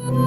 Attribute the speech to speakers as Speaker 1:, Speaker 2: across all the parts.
Speaker 1: Halo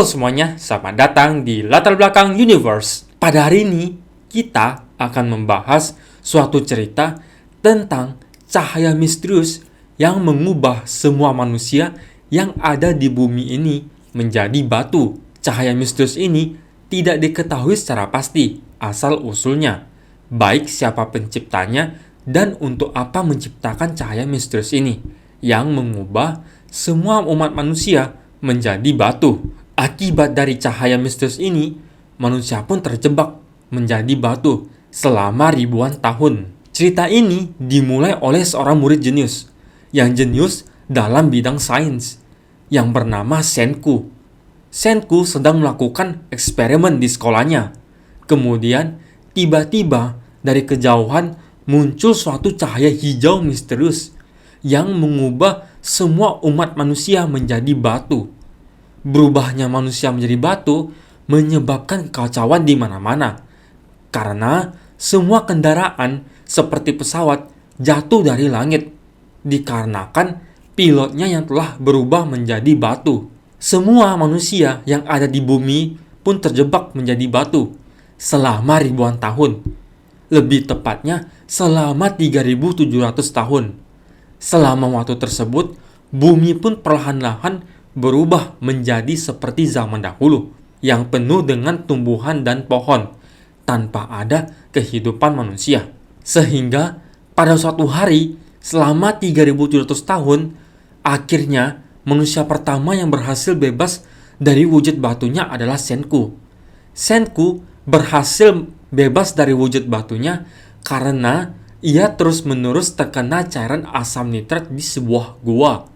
Speaker 1: semuanya, selamat datang di Latar Belakang Universe. Pada hari ini, kita akan membahas suatu cerita tentang cahaya misterius yang mengubah semua manusia yang ada di bumi ini menjadi batu. Cahaya misterius ini tidak diketahui secara pasti asal-usulnya, baik siapa penciptanya dan untuk apa menciptakan cahaya misterius ini yang mengubah semua umat manusia menjadi batu. Akibat dari cahaya misterius ini, manusia pun terjebak menjadi batu selama ribuan tahun. Cerita ini dimulai oleh seorang murid jenius yang jenius dalam bidang sains yang bernama Senku. Senku sedang melakukan eksperimen di sekolahnya. Kemudian, tiba-tiba dari kejauhan muncul suatu cahaya hijau misterius yang mengubah semua umat manusia menjadi batu. Berubahnya manusia menjadi batu menyebabkan kekacauan di mana-mana karena semua kendaraan seperti pesawat jatuh dari langit dikarenakan pilotnya yang telah berubah menjadi batu. Semua manusia yang ada di bumi pun terjebak menjadi batu selama ribuan tahun. Lebih tepatnya selama 3700 tahun. Selama waktu tersebut, bumi pun perlahan-lahan berubah menjadi seperti zaman dahulu yang penuh dengan tumbuhan dan pohon tanpa ada kehidupan manusia. Sehingga pada suatu hari selama 3700 tahun akhirnya manusia pertama yang berhasil bebas dari wujud batunya adalah Senku. Senku berhasil bebas dari wujud batunya karena ia terus-menerus terkena cairan asam nitrat di sebuah gua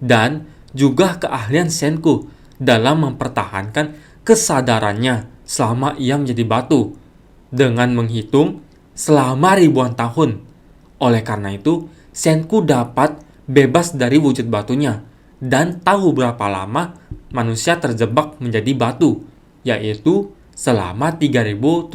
Speaker 1: dan juga keahlian Senku dalam mempertahankan kesadarannya selama ia menjadi batu dengan menghitung selama ribuan tahun. Oleh karena itu, Senku dapat bebas dari wujud batunya dan tahu berapa lama manusia terjebak menjadi batu, yaitu selama 3700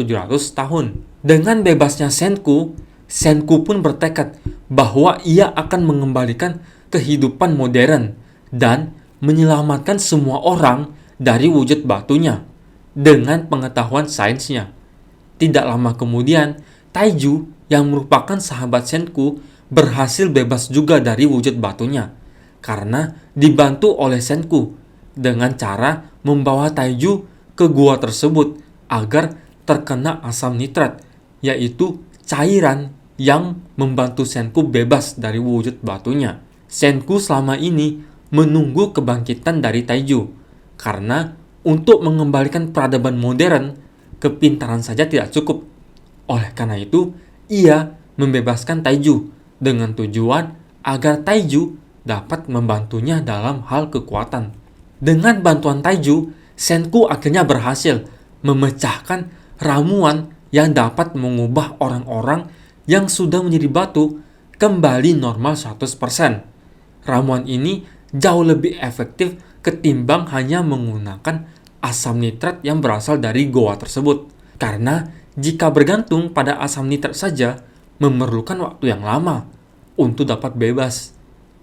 Speaker 1: tahun. Dengan bebasnya Senku, Senku pun bertekad bahwa ia akan mengembalikan kehidupan modern dan menyelamatkan semua orang dari wujud batunya dengan pengetahuan sainsnya. Tidak lama kemudian, Taiju yang merupakan sahabat Senku berhasil bebas juga dari wujud batunya karena dibantu oleh Senku dengan cara membawa Taiju ke gua tersebut agar terkena asam nitrat, yaitu cairan yang membantu Senku bebas dari wujud batunya. Senku selama ini menunggu kebangkitan dari Taiju karena untuk mengembalikan peradaban modern, kepintaran saja tidak cukup. Oleh karena itu, ia membebaskan Taiju dengan tujuan agar Taiju dapat membantunya dalam hal kekuatan. Dengan bantuan Taiju, Senku akhirnya berhasil memecahkan ramuan yang dapat mengubah orang-orang yang sudah menjadi batu kembali normal 100%. Ramuan ini jauh lebih efektif ketimbang hanya menggunakan asam nitrat yang berasal dari goa tersebut. Karena jika bergantung pada asam nitrat saja, memerlukan waktu yang lama untuk dapat bebas.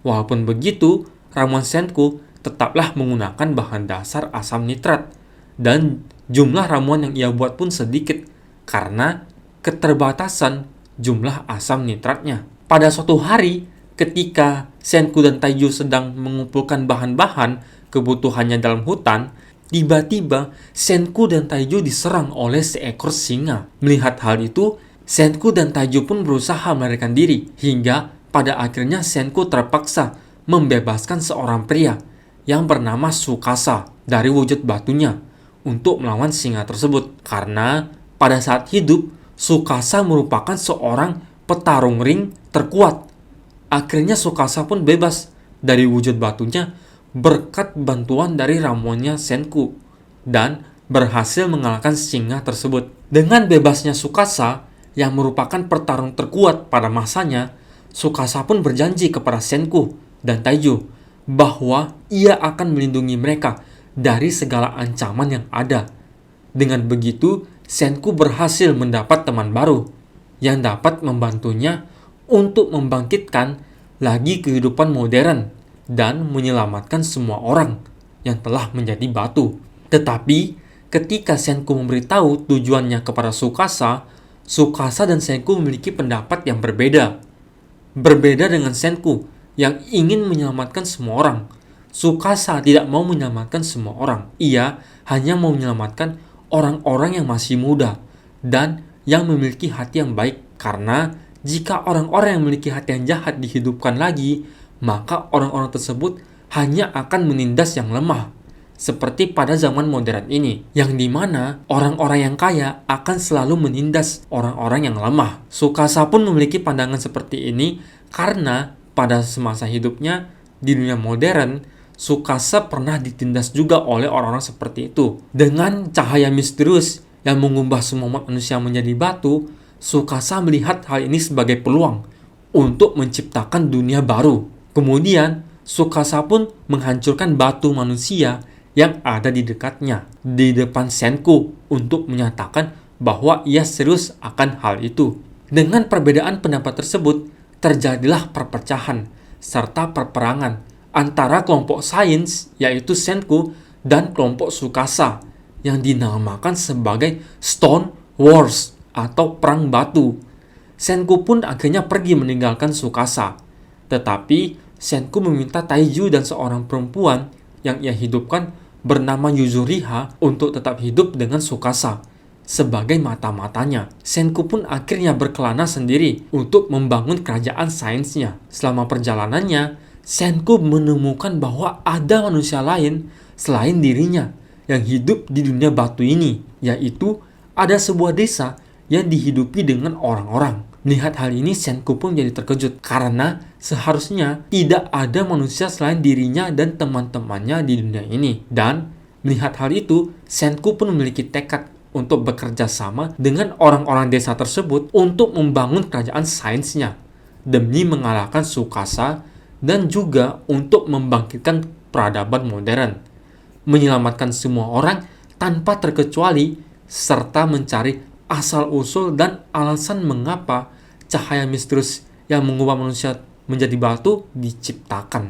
Speaker 1: Walaupun begitu, ramuan Senku tetaplah menggunakan bahan dasar asam nitrat dan jumlah ramuan yang ia buat pun sedikit karena keterbatasan jumlah asam nitratnya. Pada suatu hari, ketika Senku dan Taiju sedang mengumpulkan bahan-bahan kebutuhannya dalam hutan, tiba-tiba Senku dan Taiju diserang oleh seekor singa. Melihat hal itu, Senku dan Taiju pun berusaha melarikan diri, hingga pada akhirnya Senku terpaksa membebaskan seorang pria yang bernama Tsukasa dari wujud batunya untuk melawan singa tersebut. Karena pada saat hidup, Tsukasa merupakan seorang petarung ring terkuat. Akhirnya Tsukasa pun bebas dari wujud batunya berkat bantuan dari ramuannya Senku dan berhasil mengalahkan singa tersebut. Dengan bebasnya Tsukasa yang merupakan petarung terkuat pada masanya, Tsukasa pun berjanji kepada Senku dan Taiju bahwa ia akan melindungi mereka dari segala ancaman yang ada. Dengan begitu, Senku berhasil mendapat teman baru yang dapat membantunya untuk membangkitkan lagi kehidupan modern dan menyelamatkan semua orang yang telah menjadi batu. Tetapi ketika Senku memberitahu tujuannya kepada Tsukasa, Tsukasa dan Senku memiliki pendapat yang berbeda. Berbeda dengan Senku yang ingin menyelamatkan semua orang. Tsukasa tidak mau menyelamatkan semua orang. Ia hanya mau menyelamatkan orang-orang yang masih muda dan yang memiliki hati yang baik. Karena jika orang-orang yang memiliki hati yang jahat dihidupkan lagi, maka orang-orang tersebut hanya akan menindas yang lemah. Seperti pada zaman modern ini, yang dimana orang-orang yang kaya akan selalu menindas orang-orang yang lemah. Tsukasa pun memiliki pandangan seperti ini karena pada semasa hidupnya di dunia modern, Tsukasa pernah ditindas juga oleh orang-orang seperti itu. Dengan cahaya misterius yang mengubah semua manusia menjadi batu, Tsukasa melihat hal ini sebagai peluang untuk menciptakan dunia baru. Kemudian, Tsukasa pun menghancurkan batu manusia yang ada di dekatnya, di depan Senku, untuk menyatakan bahwa ia serius akan hal itu. Dengan perbedaan pendapat tersebut, terjadilah perpecahan serta perperangan antara kelompok sains, yaitu Senku, dan kelompok Tsukasa, yang dinamakan sebagai Stone Wars atau Perang Batu. Senku pun akhirnya pergi meninggalkan Tsukasa. Tetapi Senku meminta Taiju dan seorang perempuan yang ia hidupkan bernama Yuzuriha untuk tetap hidup dengan Tsukasa sebagai mata-matanya. Senku pun akhirnya berkelana sendiri untuk membangun kerajaan sainsnya. Selama perjalanannya, Senku menemukan bahwa ada manusia lain selain dirinya yang hidup di dunia batu ini, yaitu ada sebuah desa yang dihidupi dengan orang-orang. Melihat hal ini, Senku pun jadi terkejut karena seharusnya tidak ada manusia selain dirinya dan teman-temannya di dunia ini. Dan melihat hal itu, Senku pun memiliki tekad untuk bekerja sama dengan orang-orang desa tersebut untuk membangun kerajaan sainsnya demi mengalahkan Tsukasa dan juga untuk membangkitkan peradaban modern, menyelamatkan semua orang tanpa terkecuali, serta mencari asal-usul dan alasan mengapa cahaya misterius yang mengubah manusia menjadi batu diciptakan.